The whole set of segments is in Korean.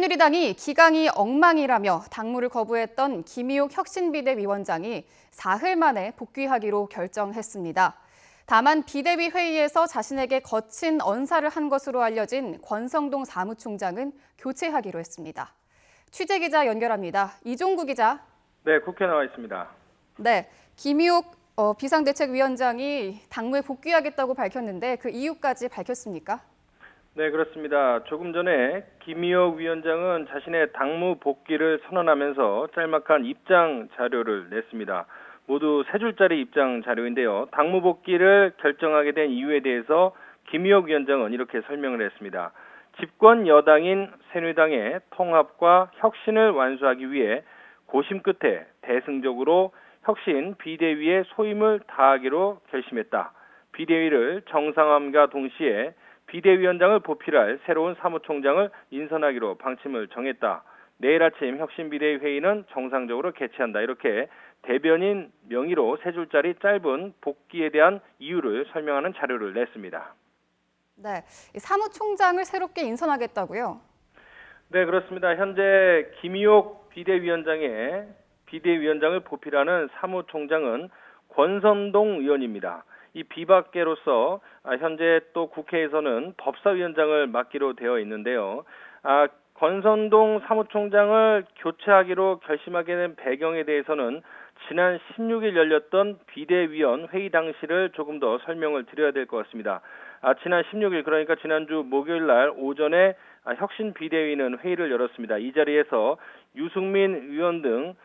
새누리당이 기강이 엉망이라며 당무를 거부했던 김희옥 혁신비대위원장이 사흘 만에 복귀하기로 결정했습니다. 다만 비대위 회의에서 자신에게 거친 언사를 한 것으로 알려진 권성동 사무총장은 교체하기로 했습니다. 취재기자 연결합니다. 이종구 기자. 네, 국회에 나와 있습니다. 네, 김희옥 비상대책위원장이 당무에 복귀하겠다고 밝혔는데 그 이유까지 밝혔습니까? 네, 그렇습니다. 조금 전에 김희옥 위원장은 자신의 당무 복귀를 선언하면서 짤막한 입장 자료를 냈습니다. 모두 3줄짜리 입장 자료인데요. 당무 복귀를 결정하게 된 이유에 대해서 김희옥 위원장은 이렇게 설명을 했습니다. 집권 여당인 새누리당의 통합과 혁신을 완수하기 위해 고심 끝에 대승적으로 혁신 비대위에 소임을 다하기로 결심했다. 비대위를 정상화함과 동시에 비대위원장을 보필할 새로운 사무총장을 인선하기로 방침을 정했다. 내일 아침 혁신비대위 회의는 정상적으로 개최한다. 이렇게 대변인 명의로 3줄짜리 짧은 복귀에 대한 이유를 설명하는 자료를 냈습니다. 네, 사무총장을 새롭게 인선하겠다고요? 네, 그렇습니다. 현재 김희옥 비대위원장을 보필하는 사무총장은 권선동 의원입니다. 이 비박계로서 현재 또 국회에서는 법사위원장을 맡기로 되어 있는데요. 권선동 사무총장을 교체하기로 결심하게 된 배경에 대해서는 지난 16일 열렸던 비대위원 회의 당시를 조금 더 설명을 드려야 될 것 같습니다. 지난 16일 그러니까 지난주 목요일 날 오전에 혁신 비대위는 회의를 열었습니다. 이 자리에서 유승민 의원 등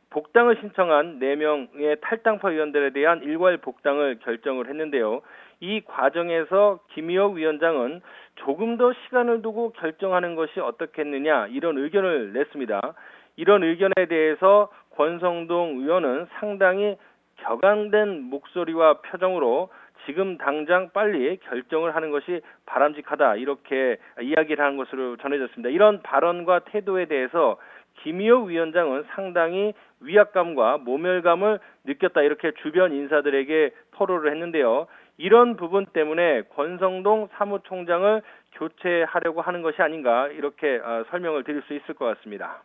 복당을 신청한 4명의 탈당파 의원들에 대한 일괄 복당을 결정을 했는데요. 이 과정에서 김희옥 위원장은 조금 더 시간을 두고 결정하는 것이 어떻겠느냐 이런 의견을 냈습니다. 이런 의견에 대해서 권성동 의원은 상당히 격앙된 목소리와 표정으로 지금 당장 빨리 결정을 하는 것이 바람직하다 이렇게 이야기를 한 것으로 전해졌습니다. 이런 발언과 태도에 대해서 김희옥 위원장은 상당히 위압감과 모멸감을 느꼈다 이렇게 주변 인사들에게 토로를 했는데요. 이런 부분 때문에 권성동 사무총장을 교체하려고 하는 것이 아닌가 이렇게 설명을 드릴 수 있을 것 같습니다.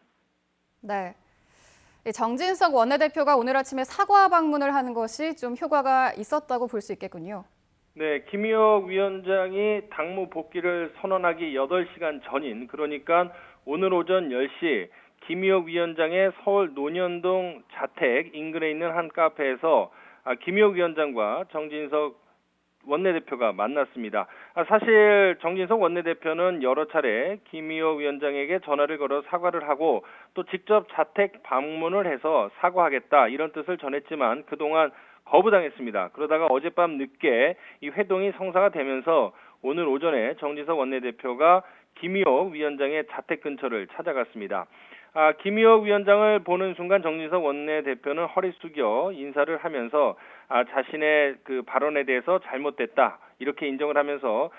네, 정진석 원내대표가 오늘 아침에 사과 방문을 하는 것이 좀 효과가 있었다고 볼 수 있겠군요. 네, 김희옥 위원장이 당무 복귀를 선언하기 8시간 전인 그러니까 오늘 오전 10시 김희옥 위원장의 서울 논현동 자택 인근에 있는 한 카페에서 김희옥 위원장과 정진석 원내대표가 만났습니다. 사실 정진석 원내대표는 여러 차례 김희옥 위원장에게 전화를 걸어 사과를 하고 또 직접 자택 방문을 해서 사과하겠다 이런 뜻을 전했지만 그동안 거부당했습니다. 그러다가 어젯밤 늦게 이 회동이 성사가 되면서 오늘 오전에 정진석 원내대표가 김희옥 위원장의 자택 근처를 찾아갔습니다. 김희옥 위원장을 보는 순간 정진석 원내대표는 허리 숙여 인사를 하면서 자신의 그 발언에 대해서 잘못됐다 이렇게 인정을 하면서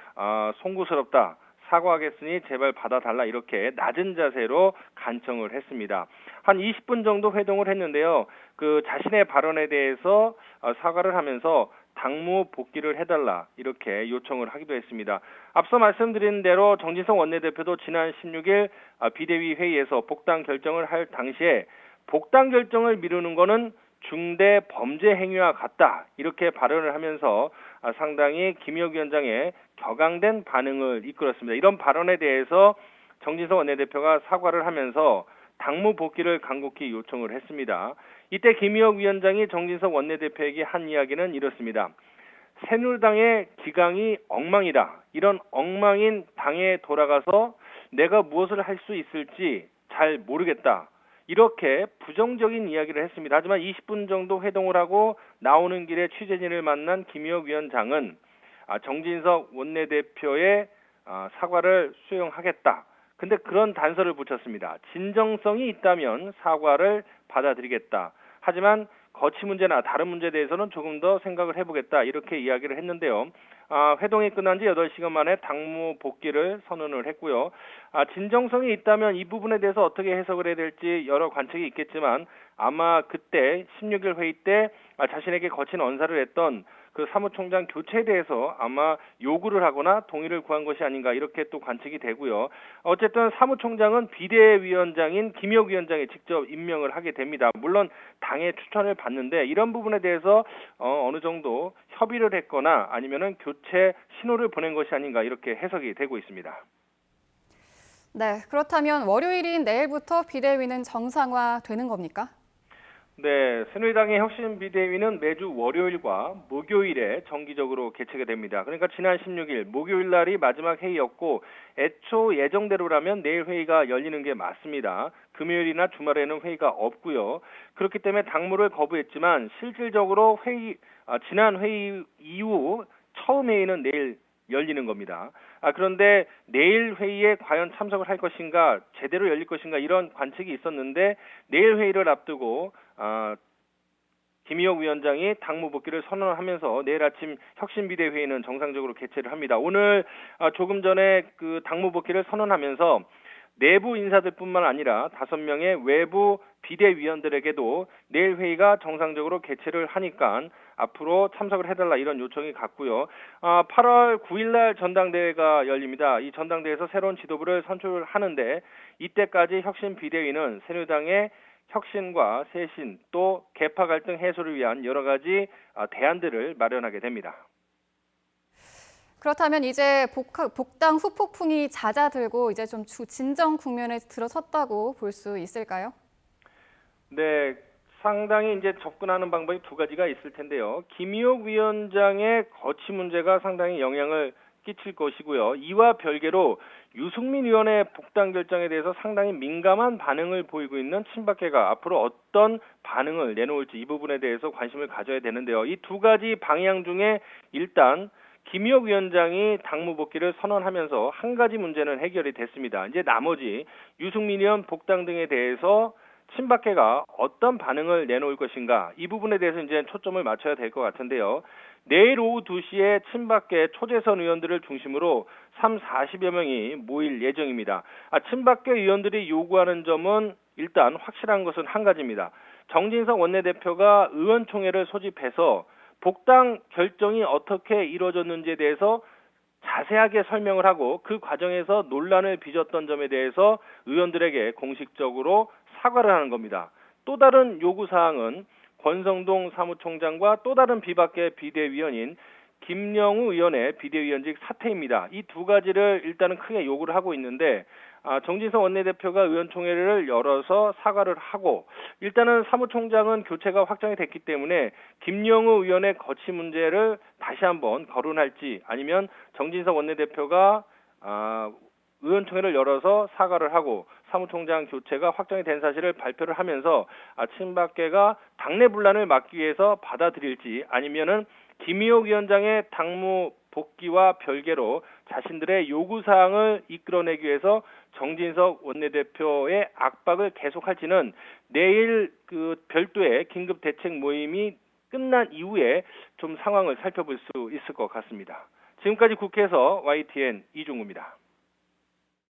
송구스럽다 사과하겠으니 제발 받아달라 이렇게 낮은 자세로 간청을 했습니다. 한 20분 정도 회동을 했는데요. 그 자신의 발언에 대해서 사과를 하면서 당무 복귀를 해달라 이렇게 요청을 하기도 했습니다. 앞서 말씀드린 대로 정진석 원내대표도 지난 16일 비대위 회의에서 복당 결정을 할 당시에 복당 결정을 미루는 것은 중대 범죄 행위와 같다 이렇게 발언을 하면서 상당히 김희옥 위원장의 격앙된 반응을 이끌었습니다. 이런 발언에 대해서 정진석 원내대표가 사과를 하면서 당무 복귀를 간곡히 요청을 했습니다. 이때 김희옥 위원장이 정진석 원내대표에게 한 이야기는 이렇습니다. 새누리당의 기강이 엉망이다. 이런 엉망인 당에 돌아가서 내가 무엇을 할 수 있을지 잘 모르겠다. 이렇게 부정적인 이야기를 했습니다. 하지만 20분 정도 회동을 하고 나오는 길에 취재진을 만난 김희옥 위원장은 정진석 원내대표의 사과를 수용하겠다. 근데 그런 단서를 붙였습니다. 진정성이 있다면 사과를 받아들이겠다. 하지만 거취 문제나 다른 문제에 대해서는 조금 더 생각을 해보겠다. 이렇게 이야기를 했는데요. 회동이 끝난 지 8시간 만에 당무 복귀를 선언을 했고요. 진정성이 있다면 이 부분에 대해서 어떻게 해석을 해야 될지 여러 관측이 있겠지만 아마 그때 16일 회의 때 자신에게 거친 언사를 했던 그 사무총장 교체에 대해서 아마 요구를 하거나 동의를 구한 것이 아닌가 이렇게 또 관측이 되고요. 어쨌든 사무총장은 비대위원장인 김의겸 위원장이 직접 임명을 하게 됩니다. 물론 당의 추천을 받는데 이런 부분에 대해서 어느 정도 협의를 했거나 아니면은 교체 신호를 보낸 것이 아닌가 이렇게 해석이 되고 있습니다. 네, 그렇다면 월요일인 내일부터 비대위는 정상화되는 겁니까? 네, 새누리당의 혁신 비대위는 매주 월요일과 목요일에 정기적으로 개최가 됩니다. 그러니까 지난 16일 목요일 날이 마지막 회의였고 애초 예정대로라면 내일 회의가 열리는 게 맞습니다. 금요일이나 주말에는 회의가 없고요. 그렇기 때문에 당무를 거부했지만 실질적으로 지난 회의 이후 처음 회의는 내일 열리는 겁니다. 그런데 내일 회의에 과연 참석을 할 것인가, 제대로 열릴 것인가 이런 관측이 있었는데 내일 회의를 앞두고 김의겸 위원장이 당무 복귀를 선언하면서 내일 아침 혁신비대회의는 정상적으로 개최를 합니다. 오늘 조금 전에 그 당무 복귀를 선언하면서 내부 인사들뿐만 아니라 5명의 외부 비대위원들에게도 내일 회의가 정상적으로 개최를 하니까 앞으로 참석을 해달라 이런 요청이 갔고요. 8월 9일 날 전당대회가 열립니다. 이 전당대회에서 새로운 지도부를 선출하는데 이때까지 혁신 비대위는 새누리당의 혁신과 쇄신 또 계파 갈등 해소를 위한 여러 가지 대안들을 마련하게 됩니다. 그렇다면 이제 복당 후폭풍이 잦아들고 이제 좀 진정 국면에 들어섰다고 볼 수 있을까요? 네, 상당히 이제 접근하는 방법이 두 가지가 있을 텐데요. 김의겸 위원장의 거취 문제가 상당히 영향을 끼칠 것이고요. 이와 별개로 유승민 의원의 복당 결정에 대해서 상당히 민감한 반응을 보이고 있는 친박계가 앞으로 어떤 반응을 내놓을지 이 부분에 대해서 관심을 가져야 되는데요. 이 두 가지 방향 중에 일단 김의겸 위원장이 당무 복귀를 선언하면서 한 가지 문제는 해결이 됐습니다. 이제 나머지 유승민 의원 복당 등에 대해서 친박계가 어떤 반응을 내놓을 것인가 이 부분에 대해서 이제 초점을 맞춰야 될 것 같은데요. 내일 오후 2시에 친박계 초재선 의원들을 중심으로 40여 명이 모일 예정입니다. 친박계 의원들이 요구하는 점은 일단 확실한 것은 한 가지입니다. 정진석 원내대표가 의원총회를 소집해서 복당 결정이 어떻게 이루어졌는지에 대해서 자세하게 설명을 하고 그 과정에서 논란을 빚었던 점에 대해서 의원들에게 공식적으로 사과를 하는 겁니다. 또 다른 요구사항은 권성동 사무총장과 또 다른 비박계 비대위원인 김영우 의원의 비대위원직 사퇴입니다. 이 두 가지를 일단은 크게 요구를 하고 있는데 정진석 원내대표가 의원총회를 열어서 사과를 하고 일단은 사무총장은 교체가 확정이 됐기 때문에 김영우 의원의 거취 문제를 다시 한번 거론할지 아니면 정진석 원내대표가 의원총회를 열어서 사과를 하고 사무총장 교체가 확정이 된 사실을 발표를 하면서 친박계가 당내 분란을 막기 위해서 받아들일지 아니면은 김의겸 위원장의 당무 복귀와 별개로 자신들의 요구사항을 이끌어내기 위해서 정진석 원내대표의 압박을 계속할지는 내일 그 별도의 긴급 대책 모임이 끝난 이후에 좀 상황을 살펴볼 수 있을 것 같습니다. 지금까지 국회에서 YTN 이종우입니다.